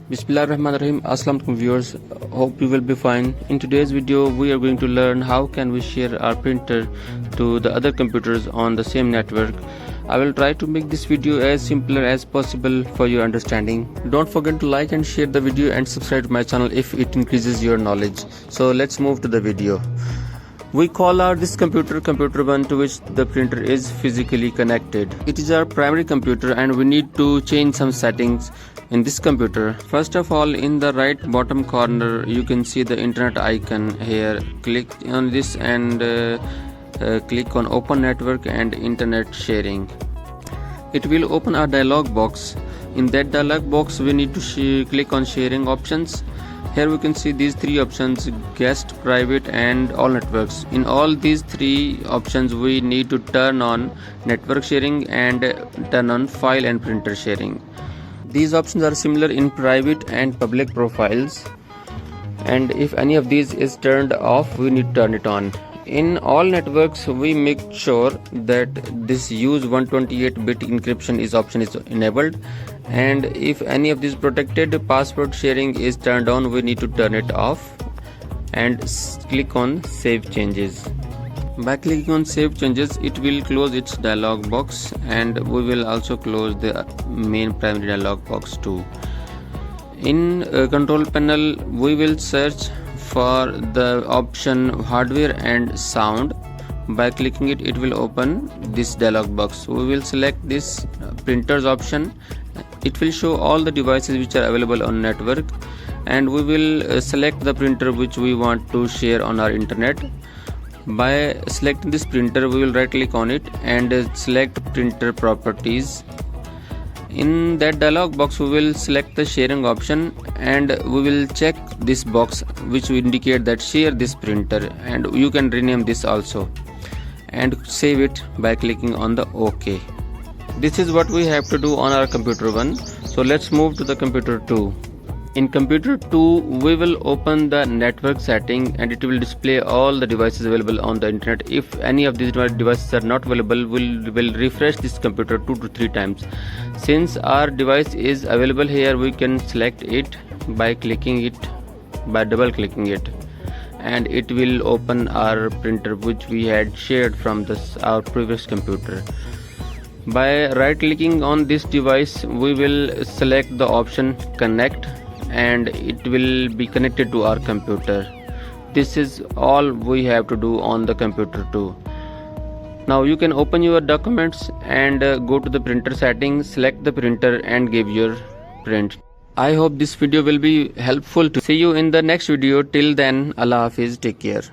Bismillahirrahmanirrahim. Assalamu alaikum viewers. Hope you will be fine. In today's video we are going to learn how can we share our printer to the other computers on the same network. I will try to make this video as simpler as possible for your understanding. Don't forget to like and share the video and subscribe to my channel if it increases your knowledge. So let's move to the video. We call this computer 1, to which the printer is physically connected. It is our primary computer and we need to change some settings in this computer. First of all, in the right bottom corner you can see the internet icon here. Click on this and click on open network and internet sharing. It will open a dialog box. In that dialog box we need to click on sharing options. Here we can see these three options: guest, private and all networks. In all these three options we need to turn on network sharing and turn on file and printer sharing. These options are similar in private and public profiles, and if any of these is turned off we need to turn it on. In all networks we make sure that this use 128-bit encryption option is enabled, and if any of these protected password sharing is turned on we need to turn it off and click on save changes. By clicking on save changes it will close its dialog box, and we will also close the main primary dialog box too. In control panel we will search for the option hardware and sound. By clicking it, it will open this dialog box. We will select this printers option. It will show all the devices which are available on network, and we will select the printer which we want to share on our internet. By selecting this printer we will right click on it and select printer properties. In that dialog box we will select the sharing option, and we will check this box which will indicate that share this printer, and you can rename this also, and save it by clicking on the OK. This is what we have to do on our computer 1. So let's move to the computer 2. In computer 2 we will open the network setting, and it will display all the devices available on the internet. If any of these devices are not available, we will refresh this computer 2 to 3 times. Since our device is available here, we can select it by double clicking it, and it will open our printer which we had shared from our previous computer. By right clicking on this device we will select the option connect, and it will be connected to our computer. This is all we have to do on the computer 2. Now you can open your documents and go to the printer settings, select the printer and give your print. I hope this video will be helpful to see you in the next video. Till then, Allah Hafiz, take care.